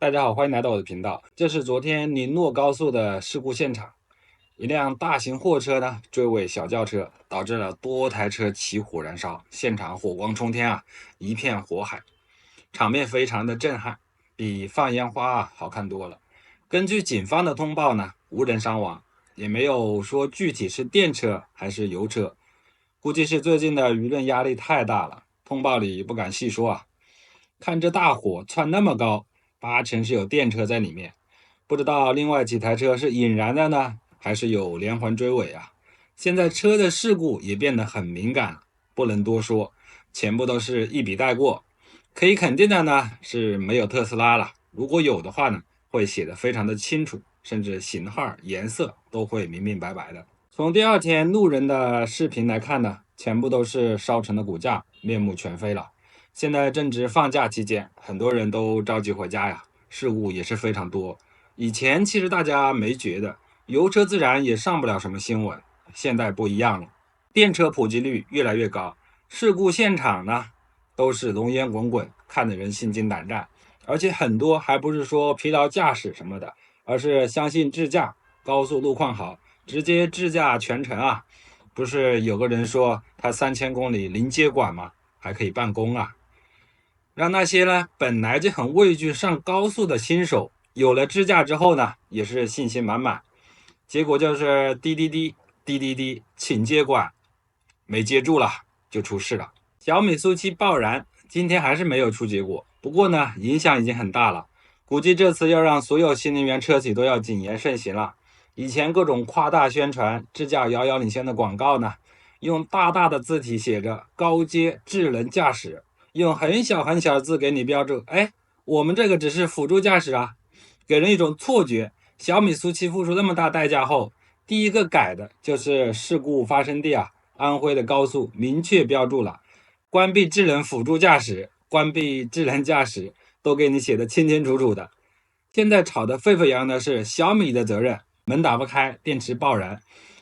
大家好，欢迎来到我的频道。这是昨天宁诺高速的事故现场，一辆大型货车呢追尾小轿车，导致了多台车起火燃烧，现场火光冲天啊，一片火海，场面非常的震撼，比放烟花好看多了。根据警方的通报呢，无人伤亡，也没有说具体是电车还是油车，估计是最近的舆论压力太大了，通报里不敢细说啊。看这大火窜那么高，八成是有电车在里面，不知道另外几台车是引燃的呢，还是有连环追尾啊？现在车的事故也变得很敏感了，不能多说，全部都是一笔带过。可以肯定的呢是没有特斯拉了，如果有的话呢，会写得非常的清楚，甚至型号、颜色都会明明白白的。从第二天路人的视频来看呢，全部都是烧成的骨架，面目全非了。现在正值放假期间，很多人都着急回家呀，事故也是非常多。以前其实大家没觉得，油车自然也上不了什么新闻，现在不一样了，电车普及率越来越高，事故现场呢都是浓烟滚滚，看得人心惊胆战。而且很多还不是说疲劳驾驶什么的，而是相信自驾，高速路况好，直接自驾全程啊。不是有个人说他3000公里零接管吗？还可以办公啊。让那些呢本来就很畏惧上高速的新手，有了支架之后呢，也是信心满满。结果就是滴滴滴滴滴滴，请接管，没接住了就出事了。小米SU7爆燃，今天还是没有出结果，不过呢，影响已经很大了。估计这次要让所有新能源车企都要谨言慎行了。以前各种夸大宣传、智驾遥遥领先的广告呢，用大大的字体写着高阶智能驾驶。用很小很小的字给你标注，我们这个只是辅助驾驶啊，给人一种错觉。小米SU7付出那么大代价后，第一个改的就是事故发生地啊，安徽的高速明确标注了，关闭智能辅助驾驶，关闭智能驾驶，都给你写的清清楚楚的。现在吵得沸沸扬扬的是小米的责任，门打不开，电池爆燃。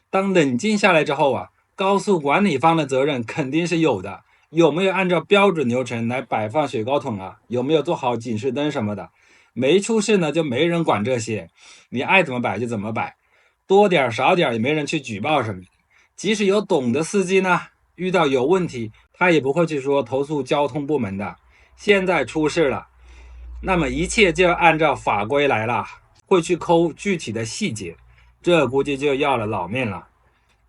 当冷静下来之后啊，高速管理方的责任肯定是有的。有没有按照标准流程来摆放雪糕桶啊？有没有做好警示灯什么的？没出事呢，就没人管这些，你爱怎么摆就怎么摆，多点少点也没人去举报什么的。即使有懂的司机呢，遇到有问题，他也不会去说投诉交通部门的。现在出事了，那么一切就要按照法规来了，会去抠具体的细节，这估计就要了老命了。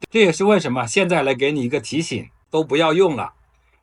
这也是为什么现在来给你一个提醒，都不要用了。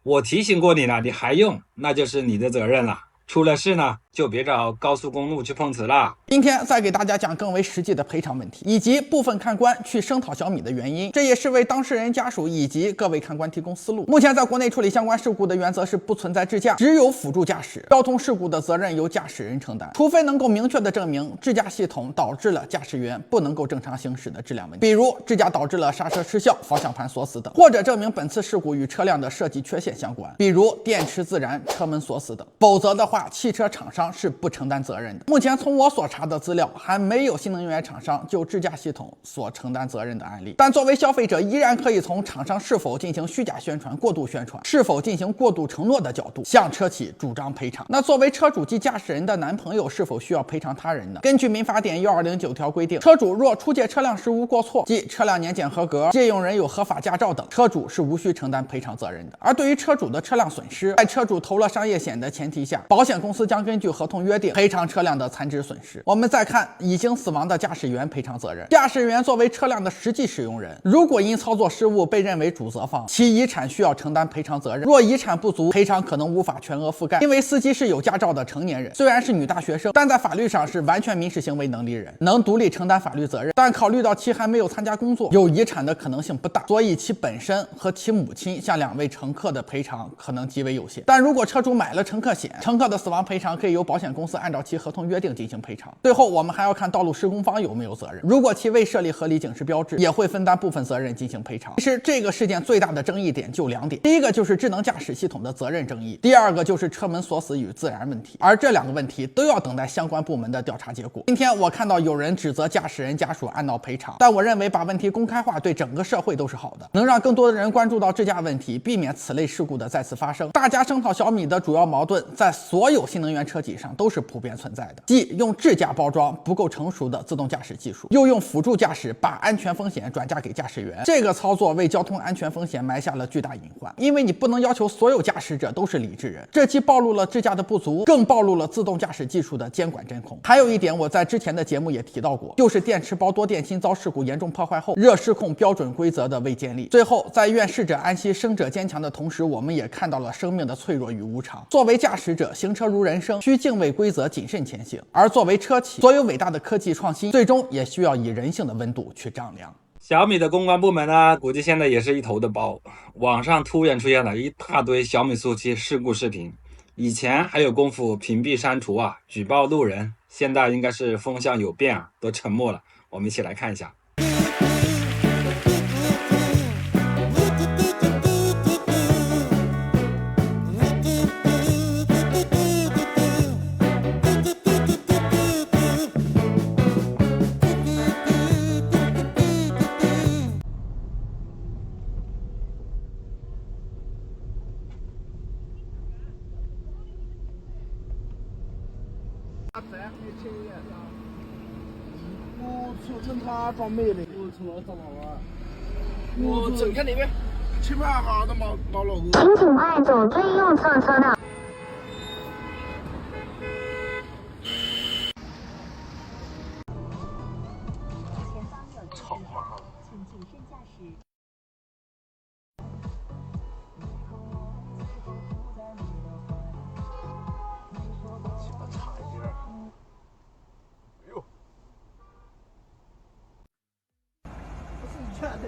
我提醒过你了，你还用，那就是你的责任了。出了事呢，就别找高速公路去碰瓷了。今天再给大家讲更为实际的赔偿问题，以及部分看官去声讨小米的原因，这也是为当事人家属以及各位看官提供思路。目前在国内处理相关事故的原则是不存在智驾，只有辅助驾驶，交通事故的责任由驾驶人承担，除非能够明确的证明智驾系统导致了驾驶员不能够正常行驶的质量问题，比如智驾导致了刹车失效、方向盘锁死等，或者证明本次事故与车辆的设计缺陷相关，比如电池自燃、车门锁死等，否则的话，汽车厂商是不承担责任的。目前从我所查的资料，还没有新能源厂商就智驾系统所承担责任的案例。但作为消费者，依然可以从厂商是否进行虚假宣传、过度宣传，是否进行过度承诺的角度，向车企主张赔偿。那作为车主及驾驶人的男朋友，是否需要赔偿他人呢？根据民法典1209条规定，车主若出借车辆实无过错，即车辆年检合格、借用人有合法驾照等，车主是无需承担赔偿责任的。而对于车主的车辆损失，在车主投了商业险的前提下，保险公司将根据合同约定赔偿车辆的残值损失。我们再看已经死亡的驾驶员赔偿责任。驾驶员作为车辆的实际使用人，如果因操作失误被认为主责方，其遗产需要承担赔偿责任。若遗产不足，赔偿可能无法全额覆盖，因为司机是有驾照的成年人，虽然是女大学生，但在法律上是完全民事行为能力人，能独立承担法律责任。但考虑到其还没有参加工作，有遗产的可能性不大，所以其本身和其母亲向2位乘客的赔偿可能极为有限。但如果车主买了乘客险，乘客的死亡赔偿可以由保险公司按照其合同约定进行赔偿。最后我们还要看道路施工方有没有责任，如果其未设立合理警示标志，也会分担部分责任进行赔偿。其实这个事件最大的争议点就2点，第一个就是智能驾驶系统的责任争议，第二个就是车门锁死与自燃问题，而这2个问题都要等待相关部门的调查结果。今天我看到有人指责驾驶人家属按闹赔偿，但我认为把问题公开化对整个社会都是好的，能让更多的人关注到智驾问题，避免此类事故的再次发生。大家声讨小米的主要矛盾在所有新能源车企计上都是普遍存在的，即用智驾包装不够成熟的自动驾驶技术，又用辅助驾驶把安全风险转嫁给驾驶员。这个操作为交通安全风险埋下了巨大隐患，因为你不能要求所有驾驶者都是理智人，这既暴露了智驾的不足，更暴露了自动驾驶技术的监管真空。还有一点，我在之前的节目也提到过，就是电池包多电芯遭事故严重破坏后，热失控标准规则的未建立。最后，在愿逝者安息，生者坚强的同时，我们也看到了生命的脆弱与无常。作为驾驶者，行车如人生，需敬畏规则，谨慎前行；而作为车企，所有伟大的科技创新，最终也需要以人性的温度去丈量。小米的公关部门呢，估计现在也是一头的包。网上突然出现了一大堆小米速7事故视频，以前还有功夫屏蔽删除啊，举报路人，现在应该是风向有变啊，都沉默了。我们一起来看一下。我操，整他装没的！我操，找妈妈！我整看那边，前面还好的毛老哥。请尽快走最右侧车道。操妈的！请谨慎驾驶。鸡巴差一点。哎呦！不是你劝的。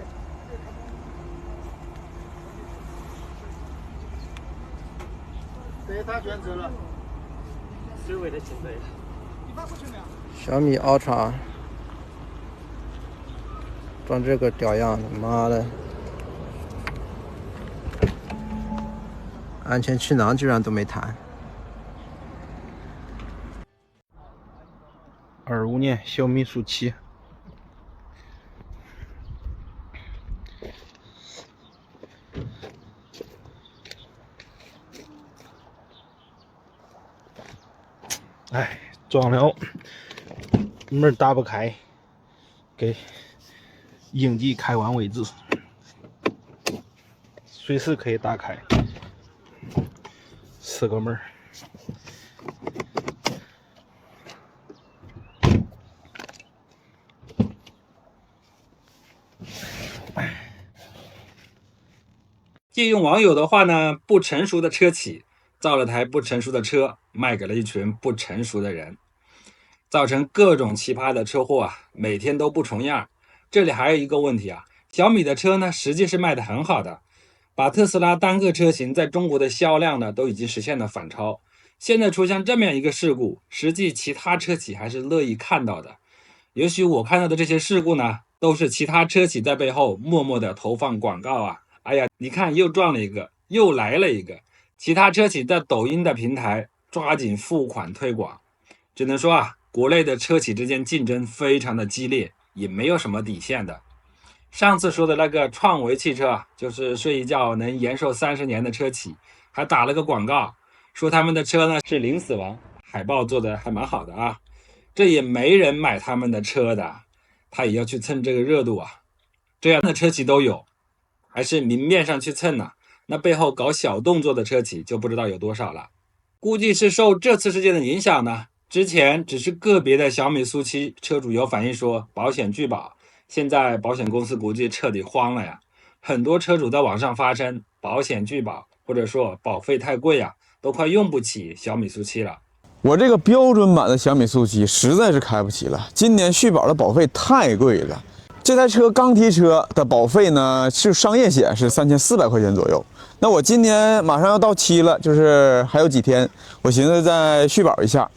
对他选择了。谁为的选择？你发过去没有？小米 Ultra 装这个屌样的，妈的！安全气囊居然都没弹。25年小米速7。哎，装了，门打不开，给应急开关位置，随时可以打开，4个门。借用网友的话呢，不成熟的车企造了台不成熟的车，卖给了一群不成熟的人，造成各种奇葩的车祸啊，每天都不重样。这里还有一个问题啊，小米的车呢，实际是卖得很好的，把特斯拉单个车型在中国的销量呢，都已经实现了反超。现在出现这么样一个事故，实际其他车企还是乐意看到的。也许我看到的这些事故呢，都是其他车企在背后默默的投放广告啊。哎呀，你看又撞了一个，又来了一个。其他车企在抖音的平台抓紧付款推广，只能说啊，国内的车企之间竞争非常的激烈，也没有什么底线的。上次说的那个创维汽车啊，就是睡一觉能延寿30年的车企，还打了个广告，说他们的车呢是零死亡，海报做的还蛮好的啊。这也没人买他们的车的，他也要去蹭这个热度啊。这样的车企都有，还是明面上去蹭呢，那背后搞小动作的车企就不知道有多少了。估计是受这次事件的影响呢，之前只是个别的小米速7车主有反映说保险拒保，现在保险公司估计彻底慌了呀。很多车主在网上发声，保险拒保或者说保费太贵啊，都快用不起小米速7了。我这个标准版的小米速7实在是开不起了，今年续保的保费太贵了。这台车刚提车的保费呢，是商业险是3400块钱左右。那我今年马上要到期了，就是还有几天，我寻思再续保一下，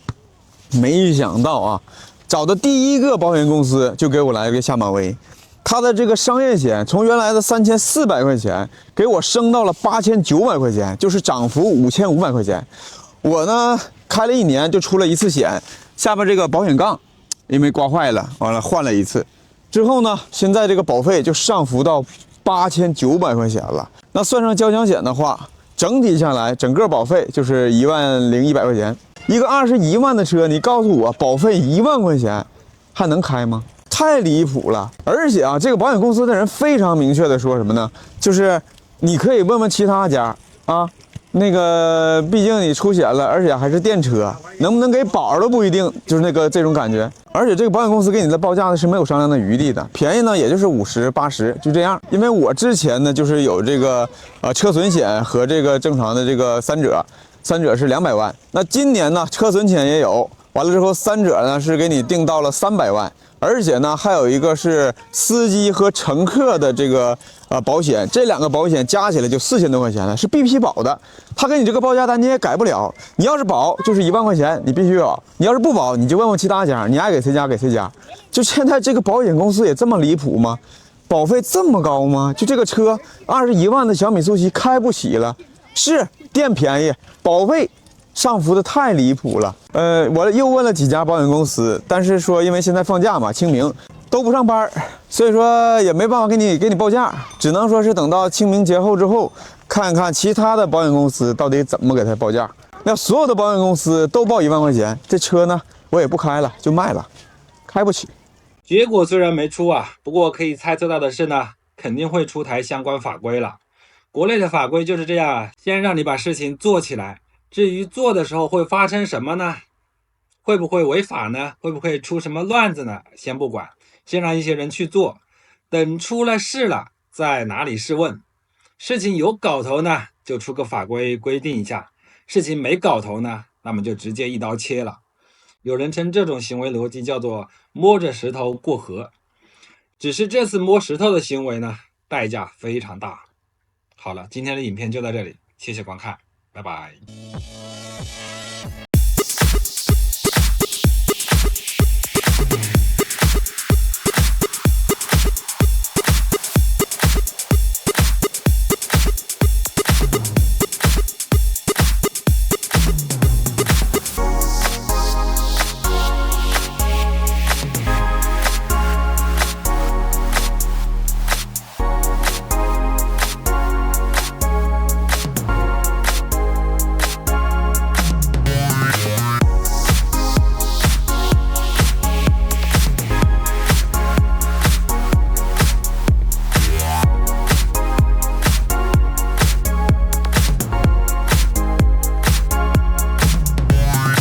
没想到啊，找的第一个保险公司就给我来了个下马威，他的这个商业险从原来的3400块钱给我升到了8900块钱，就是涨幅5500块钱。我呢开了1年就出了一次险，下边这个保险杠因为刮坏了，完了换了一次。之后呢，现在这个保费就上浮到8900块钱了。那算上交强险的话，整体下来，整个保费就是10100块钱。一个21万的车，你告诉我保费1万块钱，还能开吗？太离谱了！而且啊，这个保险公司的人非常明确的说什么呢？就是你可以问问其他家啊，那个毕竟你出险了，而且还是电车，能不能给保都不一定，就是这种感觉。而且这个保险公司给你的报价呢是没有商量的余地的，便宜呢也就是50、80，就这样。因为我之前呢就是有这个车损险和这个正常的这个3者是200万，那今年呢车损险也有，完了之后3者呢是给你定到了300万。而且呢，还有一个是司机和乘客的这个保险，这2个保险加起来就4000多块钱了，是必批保的。他给你这个报价单你也改不了，你要是保就是1万块钱，你必须保；你要是不保，你就问问其他家，你爱给谁家给谁家。就现在这个保险公司也这么离谱吗？保费这么高吗？就这个车21万的小米速七开不起了，是电便宜，保费上浮的太离谱了。我又问了几家保险公司，但是说因为现在放假嘛，清明都不上班，所以说也没办法给你报价，只能说是等到清明节后之后，看看其他的保险公司到底怎么给他报价。那所有的保险公司都报1万块钱，这车呢我也不开了，就卖了，开不起。结果虽然没出啊，不过可以猜测到的是呢，肯定会出台相关法规了。国内的法规就是这样啊，先让你把事情做起来。至于做的时候会发生什么呢？会不会违法呢？会不会出什么乱子呢？先不管，先让一些人去做，等出了事了再哪里试问。事情有搞头呢，就出个法规规定一下；事情没搞头呢，那么就直接一刀切了。有人称这种行为逻辑叫做摸着石头过河。只是这次摸石头的行为呢，代价非常大。好了，今天的影片就到这里，谢谢观看。拜拜。